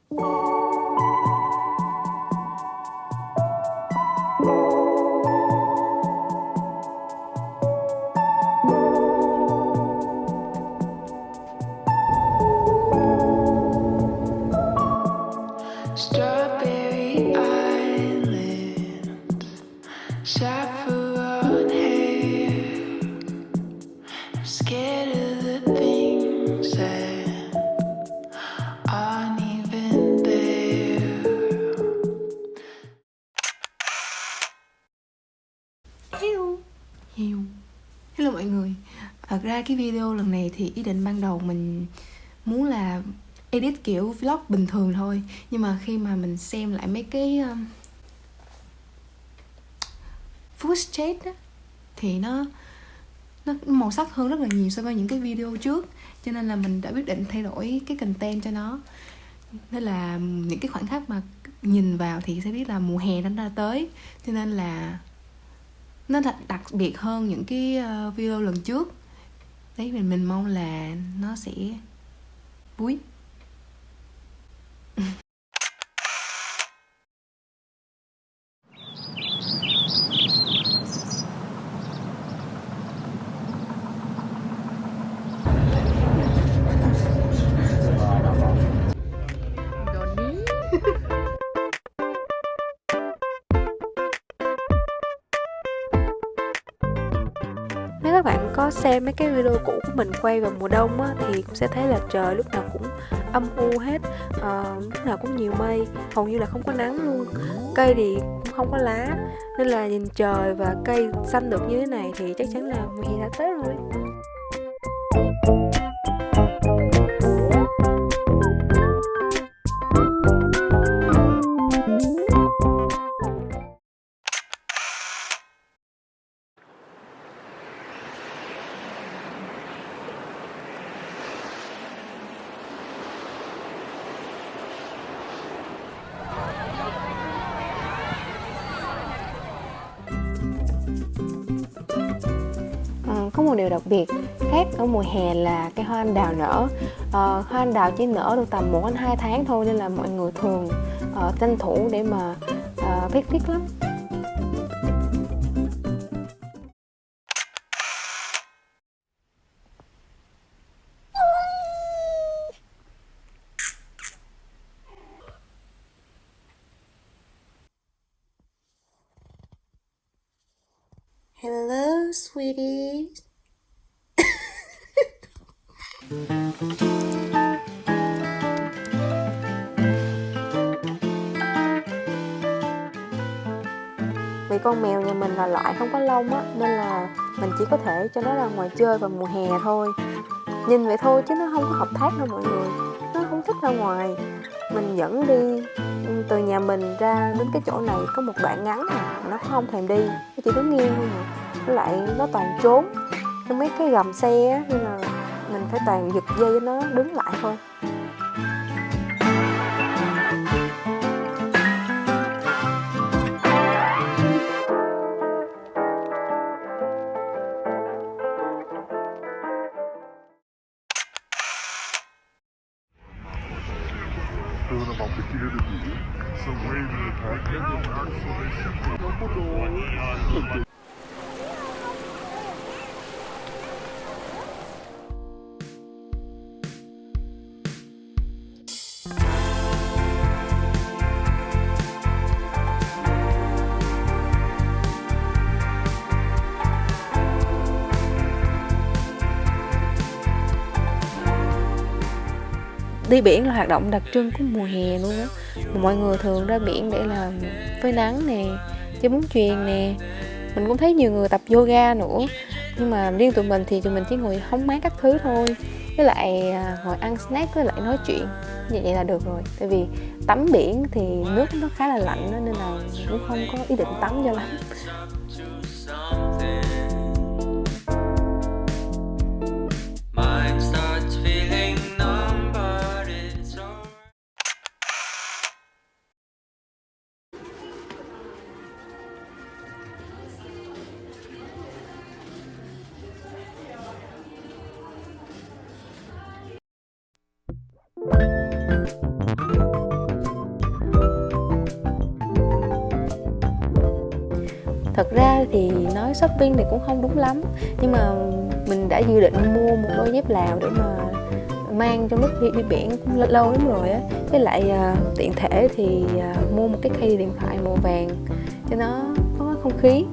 Strawberry Island, saffron hair. I'm scared of the things that aren't even there. Hello mọi người. Thật ra cái video lần này thì ý định ban đầu mình muốn là edit kiểu vlog bình thường thôi. Nhưng mà khi mà mình xem lại mấy cái footage á, thì nó màu sắc hơn rất là nhiều so với những cái video trước. Cho nên là mình đã quyết định thay đổi cái content cho nó. Nên là những cái khoảnh khắc mà nhìn vào thì sẽ biết là mùa hè đang ra tới. Cho nên là nó đặc biệt hơn những cái video lần trước. Đấy, mình mong là nó sẽ vui. Nếu các bạn có xem mấy cái video cũ của mình quay vào mùa đông á, thì cũng sẽ thấy là trời lúc nào cũng âm u hết, lúc nào cũng nhiều mây, hầu như là không có nắng luôn. Cây thì cũng không có lá, nên là nhìn trời và cây xanh được như thế này thì chắc chắn là mùa hè đã tới rồi. Có một điều đặc biệt khác ở mùa hè là cây hoa anh đào nở. Hoa anh đào chỉ nở được tầm 1 đến 2 tháng thôi, nên là mọi người thường tranh thủ để mà picnic lắm. Hello, sweetie. Vì con mèo nhà mình là loại không có lông á, nên là mình chỉ có thể cho nó ra ngoài chơi vào mùa hè thôi. Nhìn vậy thôi chứ nó không có hợp tác đâu mọi người. Nó không thích ra ngoài. Mình dẫn đi từ nhà mình ra đến cái chỗ này có một đoạn ngắn mà nó không thèm đi, nó chỉ đứng nghiêng thôi mà. Với lại nó toàn trốn trong mấy cái gầm xe á, nên là mình phải toàn giật dây cho nó đứng lại thôi. About the kid to do. So wave in the pack. Đi biển là hoạt động đặc trưng của mùa hè luôn á. Mọi người thường ra biển để làm phơi nắng nè, chơi bóng chuyền nè. Mình cũng thấy nhiều người tập yoga nữa. Nhưng mà riêng tụi mình thì tụi mình chỉ ngồi hóng mát các thứ thôi. Với lại ngồi ăn snack với lại nói chuyện. Như vậy là được rồi. Tại vì tắm biển thì nước nó khá là lạnh đó, nên là cũng không có ý định tắm cho lắm. Thật ra thì nói shopping thì cũng không đúng lắm, nhưng mà mình đã dự định mua một đôi dép Lào để mà mang trong lúc đi biển cũng lâu lắm rồi á. Với lại tiện thể thì mua một cái case điện thoại màu vàng cho nó có không khí.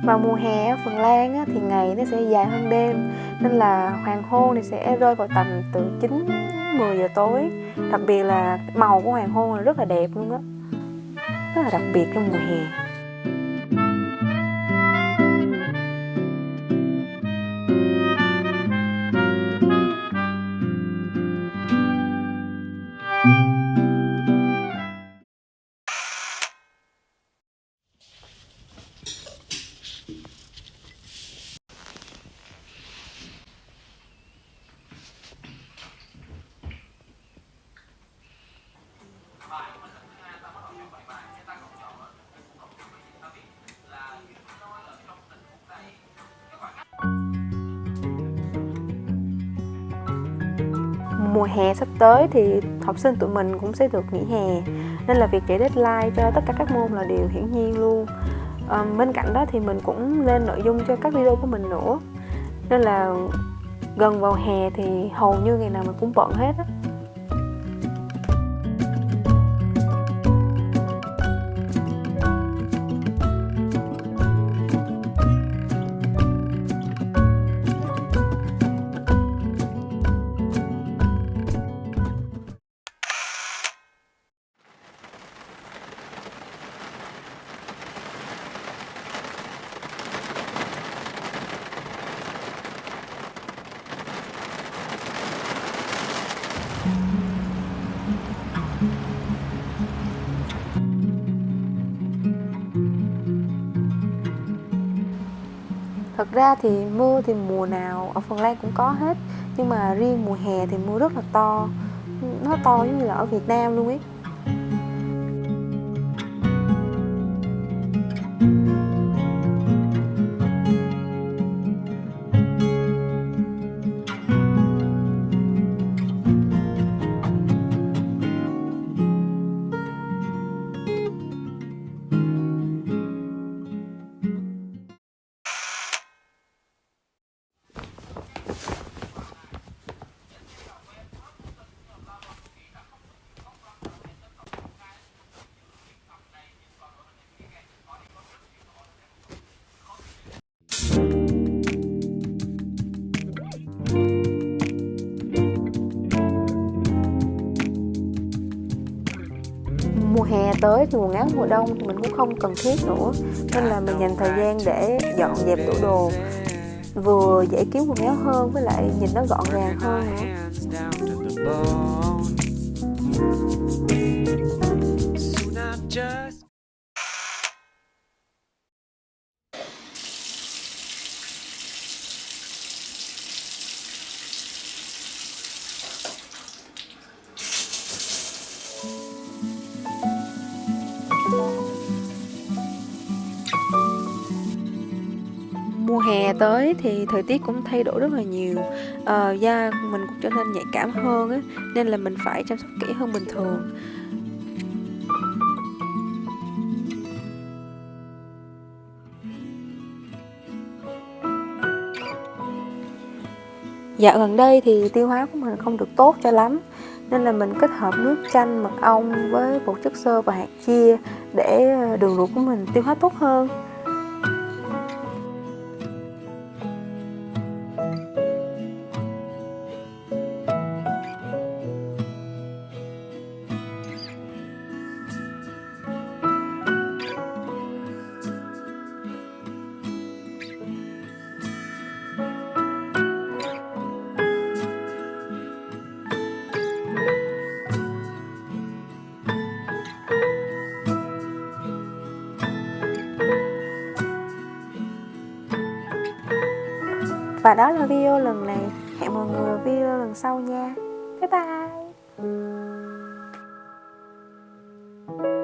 Vào mùa hè ở Phần Lan á, thì ngày nó sẽ dài hơn đêm, nên là hoàng hôn thì sẽ rơi vào tầm từ 9-10 giờ tối. Đặc biệt là màu của hoàng hôn là rất là đẹp luôn á, rất là đặc biệt trong mùa hè. Mùa hè sắp tới thì học sinh tụi mình cũng sẽ được nghỉ hè, nên là việc chạy deadline cho tất cả các môn là điều hiển nhiên luôn. Bên cạnh đó thì mình cũng lên nội dung cho các video của mình nữa, nên là gần vào hè thì hầu như ngày nào mình cũng bận hết á. Thật ra thì mưa thì mùa nào ở Phần Lan cũng có hết, nhưng mà riêng mùa hè thì mưa rất là to. Nó to giống như là ở Việt Nam luôn ấy. Mùa hè tới thì quần áo mùa đông thì mình cũng không cần thiết nữa, nên là mình dành thời gian để dọn dẹp tủ đồ, vừa dễ kiếm quần áo hơn, với lại nhìn nó gọn gàng hơn nữa. hè tới thì thời tiết cũng thay đổi rất là nhiều, da mình cũng trở nên nhạy cảm hơn á, nên là mình phải chăm sóc kỹ hơn bình thường. Dạo gần đây thì tiêu hóa của mình không được tốt cho lắm, nên là mình kết hợp nước chanh mật ong với bột chất xơ và hạt chia để đường ruột của mình tiêu hóa tốt hơn. Và đó là video lần này. Hẹn mọi người ở video lần sau nha. Bye bye.